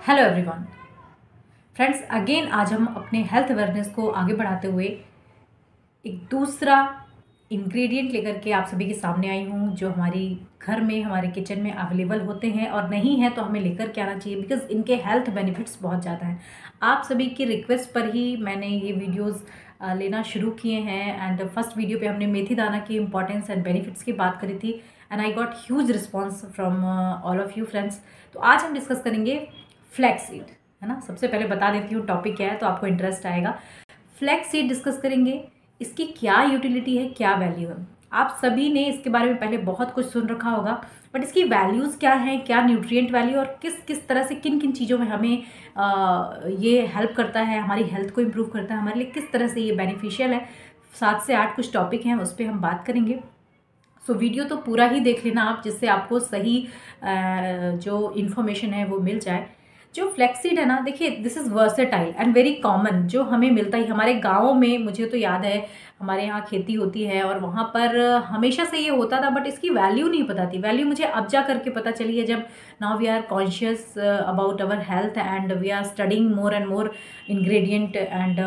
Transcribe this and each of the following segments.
Hello everyone friends, again आज हम अपने हेल्थ अवेयरनेस को आगे बढ़ाते हुए एक दूसरा इंग्रेडिएंट लेकर के आप सभी के सामने आई हूँ, जो हमारी घर में हमारे किचन में अवेलेबल होते हैं और नहीं है तो हमें लेकर के आना चाहिए बिकॉज इनके हेल्थ बेनिफिट्स बहुत ज़्यादा हैं। आप सभी की रिक्वेस्ट पर ही मैंने ये वीडियोस लेना शुरू किए हैं। एंड फर्स्ट वीडियो पे हमने मेथी दाना की इंपॉर्टेंस एंड बेनिफिट्स की बात करी थी and I got huge response from all of you friends. तो आज हम डिस्कस करेंगे फ्लैक्स सीड, है ना। सबसे पहले बता देती हूँ टॉपिक क्या है तो आपको इंटरेस्ट आएगा। फ्लैक्स सीड डिस्कस करेंगे, इसकी क्या यूटिलिटी है, क्या वैल्यू है। आप सभी ने इसके बारे में पहले बहुत कुछ सुन रखा होगा, बट इसकी वैल्यूज़ क्या हैं, क्या न्यूट्रिएंट वैल्यू और किस किस तरह से किन किन चीज़ों में हमें ये हेल्प करता है, हमारी हेल्थ को इम्प्रूव करता है, हमारे लिए किस तरह से ये बेनिफिशियल है। 7 से 8 कुछ टॉपिक हैं, उस पर हम बात करेंगे। सो वीडियो तो पूरा ही देख लेना आप, जिससे आपको सही जो इन्फॉर्मेशन है वो मिल जाए। जो फ्लैक्सीड है ना, देखिए this is versatile and very common, जो हमें मिलता ही हमारे गाँव में। मुझे तो याद है हमारे यहाँ खेती होती है और वहाँ पर हमेशा से ये होता था, बट इसकी वैल्यू नहीं पता थी। वैल्यू मुझे अब जा करके पता चली है, जब now we are conscious about our health and we are studying more and more ingredient and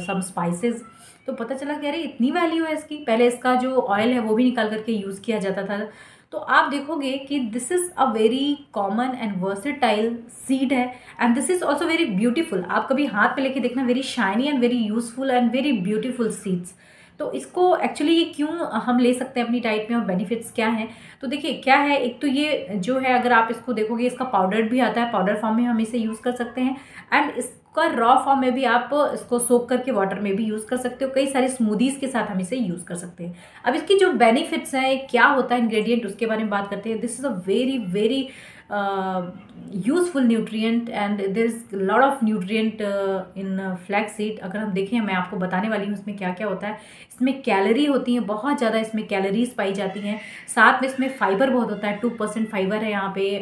some spices. तो पता चला कि अरे इतनी वैल्यू है इसकी। पहले इसका जो ऑयल है वो भी निकाल करके यूज़ किया जाता था। तो आप देखोगे कि this is a very common and versatile seed है and this is also very beautiful. आप कभी हाथ पे लेके देखना, very shiny and very useful and very beautiful seeds. तो इसको एक्चुअली ये क्यों हम ले सकते हैं अपनी डाइट में और बेनिफिट्स क्या हैं। तो देखिए क्या है, एक तो ये जो है, अगर आप इसको देखोगे इसका पाउडर भी आता है, पाउडर फॉर्म में हम इसे यूज़ कर सकते हैं एंड इसका रॉ फॉर्म में भी आप इसको सोक करके वाटर में भी यूज़ कर सकते हो। कई सारी स्मूदीज़ के साथ हम इसे यूज़ कर सकते हैं। अब इसकी जो बेनिफिट्स हैं, क्या होता है इंग्रेडिएंट, उसके बारे में बात करते हैं। This is a very very useful nutrient and there is lot of nutrient in flax seed. अगर हम देखें, मैं आपको बताने वाली हूँ इसमें क्या क्या होता है। इसमें कैलोरी होती है बहुत ज़्यादा, इसमें कैलोरीज पाई जाती हैं। साथ में इसमें फाइबर बहुत होता है, 2% फाइबर है यहाँ पे।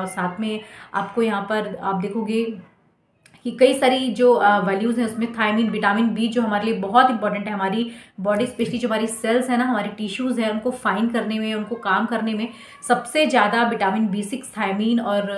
साथ में आपको यहाँ पर आप देखोगे कि कई सारी जो वैल्यूज़ हैं उसमें थायमिन, विटामिन बी, जो हमारे लिए बहुत इंपॉर्टेंट है। हमारी बॉडी, स्पेशली जो हमारी सेल्स है ना, हमारी टिश्यूज़ हैं, उनको फाइन करने में, उनको काम करने में सबसे ज़्यादा विटामिन B6 थायमिन और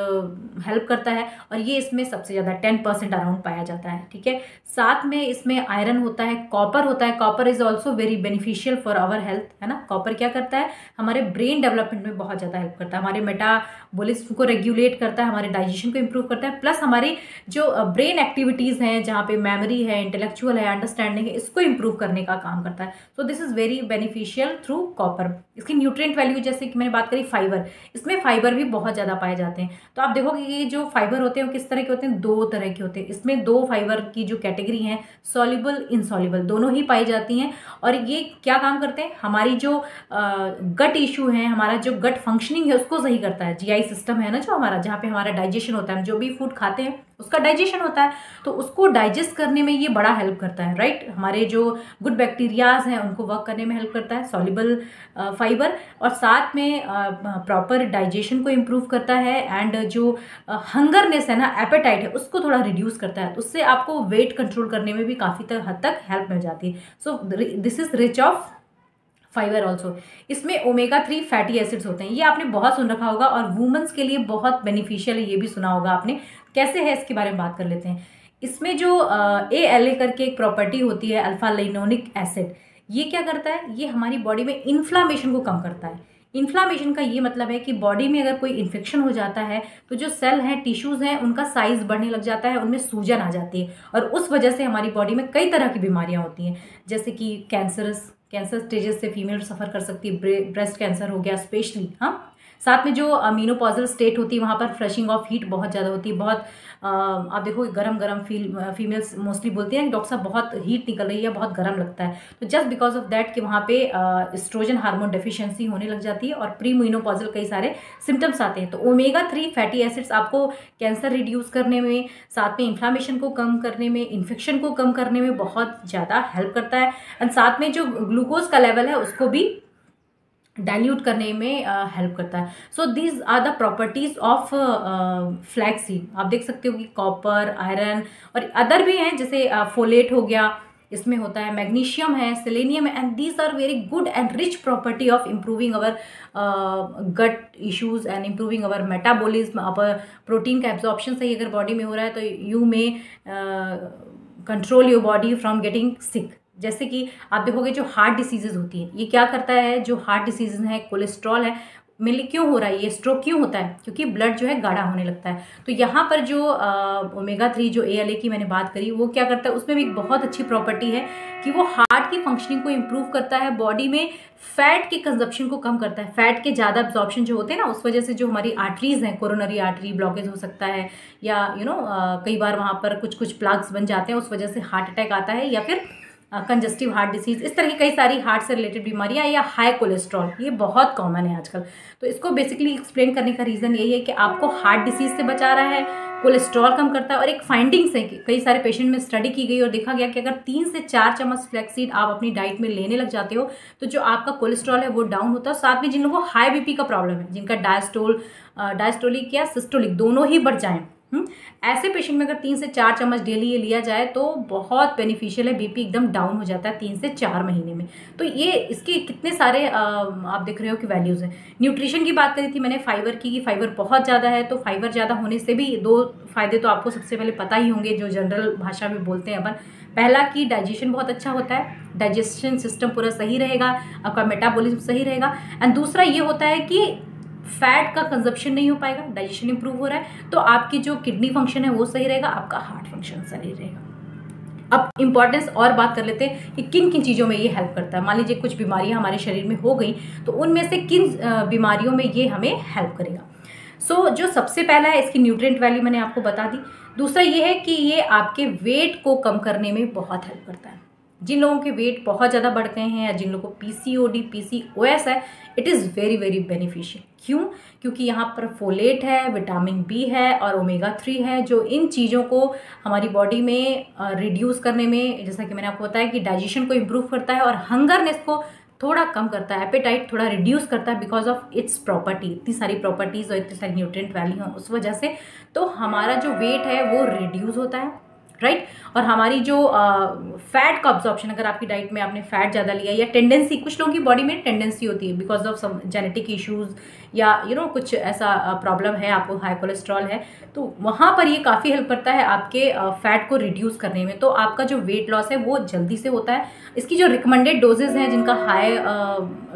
हेल्प करता है। और ये इसमें सबसे ज़्यादा 10% अराउंड पाया जाता है। ठीक है, साथ में इसमें आयरन होता है, कॉपर होता है। Copper is also very beneficial for our health, है ना। कॉपर क्या करता है, हमारे ब्रेन डेवलपमेंट में बहुत ज़्यादा हेल्प करता है, हमारे मेटाबॉलिज्म को रेगुलेट करता है, हमारे डाइजेशन को इम्प्रूव करता है, प्लस हमारी जो ब्रेन एक्टिविटीज़ हैं, जहाँ पे मेमोरी है, इंटेलेक्चुअल है, अंडरस्टैंडिंग है, इसको इंप्रूव करने का काम करता है। So this is very beneficial through copper. इसकी न्यूट्रिएंट वैल्यू, जैसे कि मैंने बात करी फाइबर, इसमें फाइबर भी बहुत ज़्यादा पाए जाते हैं। तो आप देखोगे कि ये जो फाइबर होते हैं वो किस तरह के होते हैं, 2 तरह के होते हैं। इसमें 2 फाइबर की जो कैटेगरी हैं, सॉल्युबल, इनसॉल्युबल, दोनों ही पाई जाती हैं। और ये क्या काम करते हैं, हमारी जो गट इशू है, हमारा जो गट फंक्शनिंग है उसको सही करता है। GI सिस्टम है ना जो हमारा, जहाँ पे हमारा डाइजेशन होता है, हम जो भी फूड खाते हैं उसका डाइजेशन होता है, तो उसको डाइजेस्ट करने में ये बड़ा हेल्प करता है, राइट। हमारे जो गुड बैक्टीरियाज हैं उनको वर्क करने में हेल्प करता है सॉल्युबल फाइबर। और साथ में प्रॉपर डाइजेशन को इम्प्रूव करता है एंड जो हंगरनेस है ना, एपेटाइट है, उसको थोड़ा रिड्यूस करता है। उससे आपको वेट कंट्रोल करने में भी काफ़ी हद तक हेल्प मिल जाती है। So this is rich of fibre also. इसमें ओमेगा 3 फैटी एसिड्स होते हैं, ये आपने बहुत सुन रखा होगा और वुमेन्स के लिए बहुत बेनिफिशियल है, ये भी सुना होगा आपने। कैसे है इसके बारे में बात कर लेते हैं। इसमें जो ALA करके एक प्रॉपर्टी होती है, अल्फा लिनोलिक एसिड, ये क्या करता है, ये हमारी बॉडी में इन्फ्लामेशन को कम करता है। इन्फ्लामेशन का ये मतलब है कि बॉडी में अगर कोई इन्फेक्शन हो जाता है तो जो सेल हैं, टिश्यूज़ हैं, उनका साइज बढ़ने लग जाता है, उनमें सूजन आ जाती है और उस वजह से हमारी बॉडी में कई तरह की बीमारियां होती हैं, जैसे कि कैंसर स्टेजेस से फीमेल सफ़र कर सकती है। ब्रेस्ट कैंसर हो गया स्पेशली, हाँ। साथ में जो मीनोपॉजल स्टेट होती है, वहाँ पर फ्लशिंग ऑफ हीट बहुत ज़्यादा होती है। बहुत आप देखो गरम गरम फीमेल्स मोस्टली बोलती हैं कि डॉक्टर साहब बहुत हीट निकल रही है, बहुत गरम लगता है। तो जस्ट बिकॉज ऑफ दैट कि वहाँ पे एस्ट्रोजन हार्मोन डेफिशिएंसी होने लग जाती है और प्री मीनोपॉजल कई सारे सिम्टम्स आते हैं। तो ओमेगा 3 फैटी एसिड्स आपको कैंसर रिड्यूस करने में, साथ में इन्फ्लामेशन को कम करने में, इन्फेक्शन को कम करने में बहुत ज़्यादा हेल्प करता है। एंड साथ में जो ग्लूकोज का लेवल है उसको भी डाइल्यूट करने में हेल्प करता है। So these are the properties of flax seed. आप देख सकते हो कि कॉपर, आयरन और अदर भी हैं, जैसे फोलेट हो गया, इसमें होता है, मैग्नीशियम है, सेलेनियम है, and these are very good and rich property of improving our gut issues and improving our metabolism. अब प्रोटीन का एब्जॉर्प्शन सही अगर बॉडी में हो रहा है तो यू में control your body from getting सिक। जैसे कि आप देखोगे जो हार्ट डिसीजेज होती हैं, ये क्या करता है, जो हार्ट डिसीजेज है, कोलेस्ट्रॉल है, मेनली क्यों हो रहा है, ये स्ट्रोक क्यों होता है, क्योंकि ब्लड जो है गाढ़ा होने लगता है। तो यहाँ पर जो ओमेगा 3 जो ALA की मैंने बात करी, वो क्या करता है, उसमें भी एक बहुत अच्छी प्रॉपर्टी है कि वो हार्ट की फंक्शनिंग को इम्प्रूव करता है, बॉडी में फैट के कंजप्शन को कम करता है। फैट के ज़्यादा एब्जॉर्प्शन जो होते हैं ना, उस वजह से जो हमारी आर्टरीज हैं, कोरोनरी आर्टरी ब्लॉकेज हो सकता है, या कई बार वहाँ पर कुछ कुछ प्लग्स बन जाते हैं, उस वजह से हार्ट अटैक आता है, या फिर कंजस्टिव हार्ट डिसीज, इस तरह की कई सारी हार्ट से रिलेटेड बीमारियां, या हाई कोलेस्ट्रॉल, ये बहुत कॉमन है आजकल। तो इसको बेसिकली एक्सप्लेन करने का रीज़न यही है कि आपको हार्ट डिसीज से बचा रहा है, कोलेस्ट्रॉल कम करता है। और एक फाइंडिंग्स है कि कई सारे पेशेंट में स्टडी की गई और देखा गया कि अगर 3 से 4 चम्मच फ्लैक्सीड आप अपनी डाइट में लेने लग जाते हो तो जो आपका कोलेस्ट्रॉल है वो डाउन होता है। साथ में जिन लोगों को हाई BP का प्रॉब्लम है, जिनका डायस्टोलिक या सिस्टोलिक दोनों ही बढ़ जाएं, ऐसे पेशेंट में अगर 3 से 4 चम्मच डेली ये लिया जाए तो बहुत बेनिफिशियल है। BP एकदम डाउन हो जाता है 3 से 4 महीने में। तो ये इसके कितने सारे आप देख रहे हो कि वैल्यूज़ हैं। न्यूट्रिशन की बात करी थी मैंने फाइबर की, कि फाइबर बहुत ज़्यादा है, तो फाइबर ज़्यादा होने से भी 2 फायदे तो आपको सबसे पहले पता ही होंगे, जो जनरल भाषा में बोलते हैं अपन। पहला कि डाइजेशन बहुत अच्छा होता है, डाइजेशन सिस्टम पूरा सही रहेगा, आपका मेटाबॉलिज्म सही रहेगा। एंड दूसरा ये होता है कि फैट का कंजप्शन नहीं हो पाएगा, डाइजेशन इंप्रूव हो रहा है, तो आपकी जो किडनी फंक्शन है वो सही रहेगा, आपका हार्ट फंक्शन सही रहेगा। अब इंपॉर्टेंस और बात कर लेते हैं कि किन किन चीज़ों में ये हेल्प करता है। मान लीजिए कुछ बीमारियां हमारे शरीर में हो गई, तो उनमें से किन बीमारियों में ये हमें हेल्प करेगा। सो जो सबसे पहला है, इसकी न्यूट्रिएंट वैल्यू मैंने आपको बता दी। दूसरा ये है कि ये आपके वेट को कम करने में बहुत हेल्प करता है। जिन लोगों के वेट बहुत ज़्यादा बढ़ गए हैं, या जिन लोगों को PCOD PCOS है, it is very very beneficial. क्यों? क्योंकि यहाँ पर फोलेट है, विटामिन B है और ओमेगा 3 है, जो इन चीज़ों को हमारी बॉडी में रिड्यूस करने में, जैसा कि मैंने आपको बताया कि डाइजेशन को इम्प्रूव करता है और हंगरनेस को थोड़ा कम करता है, एपेटाइट थोड़ा रिड्यूस करता है, बिकॉज ऑफ इट्स प्रॉपर्टी। इतनी सारी प्रॉपर्टीज़ और इतनी सारी न्यूट्रिएंट वैल्यू हैं, उस वजह से तो हमारा जो वेट है वो रिड्यूस होता है, राइट। और हमारी जो फैट का अब्जॉर्प्शन, अगर आपकी डाइट में आपने फैट ज़्यादा लिया, या टेंडेंसी, कुछ लोगों की बॉडी में टेंडेंसी होती है because of some genetic issues, या कुछ ऐसा प्रॉब्लम है, आपको हाई कोलेस्ट्रॉल है, तो वहाँ पर ये काफ़ी हेल्प करता है आपके फैट को रिड्यूस करने में। तो आपका जो वेट लॉस है वो जल्दी से होता है। इसकी जो रिकमेंडेड डोजेज़ हैं, जिनका हाई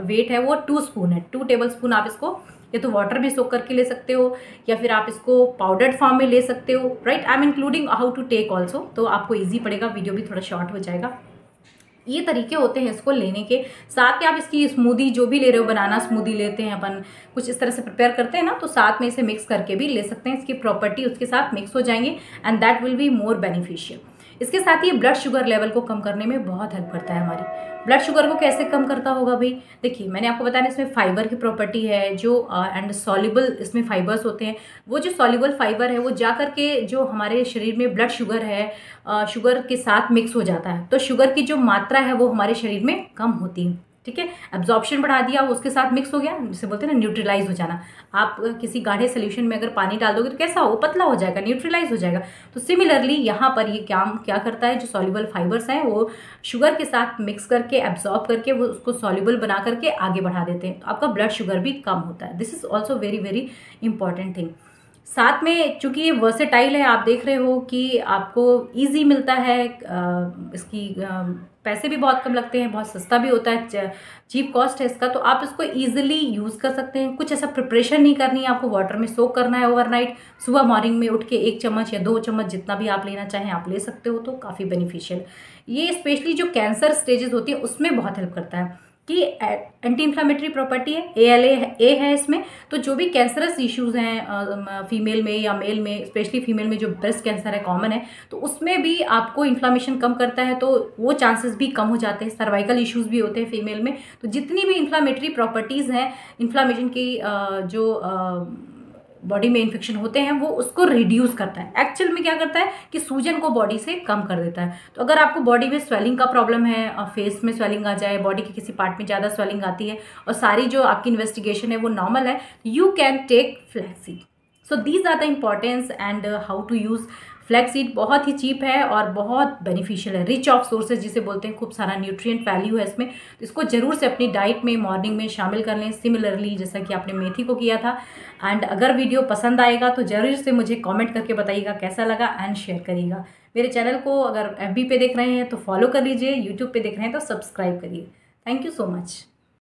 वेट है, वो 2 स्पून है, 2 टेबल स्पून आप इसको या तो वाटर में सोक करके ले सकते हो, या फिर आप इसको पाउडर्ड फॉर्म में ले सकते हो, right. I am including how to take also, तो आपको ईजी पड़ेगा, वीडियो भी थोड़ा शॉर्ट हो जाएगा। ये तरीके होते हैं इसको लेने के। साथ में आप इसकी स्मूदी जो भी ले रहे हो, बनाना स्मूदी लेते हैं अपन, कुछ इस तरह से प्रिपेयर करते हैं ना, तो साथ में इसे मिक्स करके भी ले सकते हैं। इसकी प्रॉपर्टी उसके साथ मिक्स हो जाएंगे and that will be more beneficial. इसके साथ ही ब्लड शुगर लेवल को कम करने में बहुत हेल्प करता है। हमारी ब्लड शुगर को कैसे कम करता होगा भाई? देखिए, मैंने आपको बताया इसमें फाइबर की प्रॉपर्टी है, जो एंड सॉल्युबल इसमें फाइबर्स होते हैं। वो जो सॉल्युबल फाइबर है वो जा करके जो हमारे शरीर में ब्लड शुगर है, शुगर के साथ मिक्स हो जाता है, तो शुगर की जो मात्रा है वो हमारे शरीर में कम होती है, ठीक है। एब्जॉर्प्शन बढ़ा दिया, उसके साथ मिक्स हो गया, जिसे बोलते हैं ना न्यूट्रलाइज हो जाना। आप किसी गाढ़े सोल्यूशन में अगर पानी डाल दोगे तो कैसा हो, पतला हो जाएगा, न्यूट्रलाइज हो जाएगा। तो सिमिलरली यहाँ पर ये क्या करता है, जो सॉल्युबल फाइबर्स हैं वो शुगर के साथ मिक्स करके एब्जॉर्ब करके वो उसको सॉल्युबल बना करके आगे बढ़ा देते हैं, तो आपका ब्लड शुगर भी कम होता है। This is also very very important thing. साथ में चूंकि ये वर्सेटाइल है, आप देख रहे हो कि आपको इजी मिलता है, इसकी पैसे भी बहुत कम लगते हैं, बहुत सस्ता भी होता है, चीप कॉस्ट है इसका, तो आप इसको इजीली यूज़ कर सकते हैं। कुछ ऐसा प्रिपरेशन नहीं करनी है, आपको वाटर में सोक करना है ओवरनाइट, सुबह मॉर्निंग में उठ के 1 चम्मच या 2 चम्मच जितना भी आप लेना चाहें आप ले सकते हो, तो काफ़ी बेनिफिशियल। ये स्पेशली जो कैंसर स्टेजेस होती है उसमें बहुत हेल्प करता है कि एंटी इन्फ्लामेटरी प्रॉपर्टी है, ALA है इसमें। तो जो भी कैंसरस इश्यूज़ हैं फीमेल में या मेल में, स्पेशली फीमेल में जो ब्रेस्ट कैंसर है कॉमन है, तो उसमें भी आपको इन्फ्लामेशन कम करता है, तो वो चांसेस भी कम हो जाते हैं। सर्वाइकल इश्यूज़ भी होते हैं फीमेल में, तो जितनी भी इन्फ्लामेटरी प्रॉपर्टीज़ हैं, इन्फ्लामेशन की जो बॉडी में इन्फेक्शन होते हैं, वो उसको रिड्यूस करता है। एक्चुअल में क्या करता है कि सूजन को बॉडी से कम कर देता है। तो अगर आपको बॉडी में स्वेलिंग का प्रॉब्लम है, फेस में स्वेलिंग आ जाए, बॉडी के किसी पार्ट में ज़्यादा स्वेलिंग आती है और सारी जो आपकी इन्वेस्टिगेशन है वो नॉर्मल है, you can take flaxseed. So these are the importance and how to use flax seed बहुत ही चीप है और बहुत बेनिफिशियल है, रिच ऑफ सोर्सेज जिसे बोलते हैं, खूब सारा न्यूट्रिएंट वैल्यू है इसमें। तो इसको ज़रूर से अपनी डाइट में मॉर्निंग में शामिल कर लें, सिमिलरली जैसा कि आपने मेथी को किया था। एंड अगर वीडियो पसंद आएगा तो ज़रूर से मुझे कमेंट करके बताइएगा कैसा लगा एंड शेयर करिएगा। मेरे चैनल को अगर FB पे देख रहे हैं तो फॉलो कर लीजिए, यूट्यूब पे देख रहे हैं तो सब्सक्राइब करिए। Thank you so much.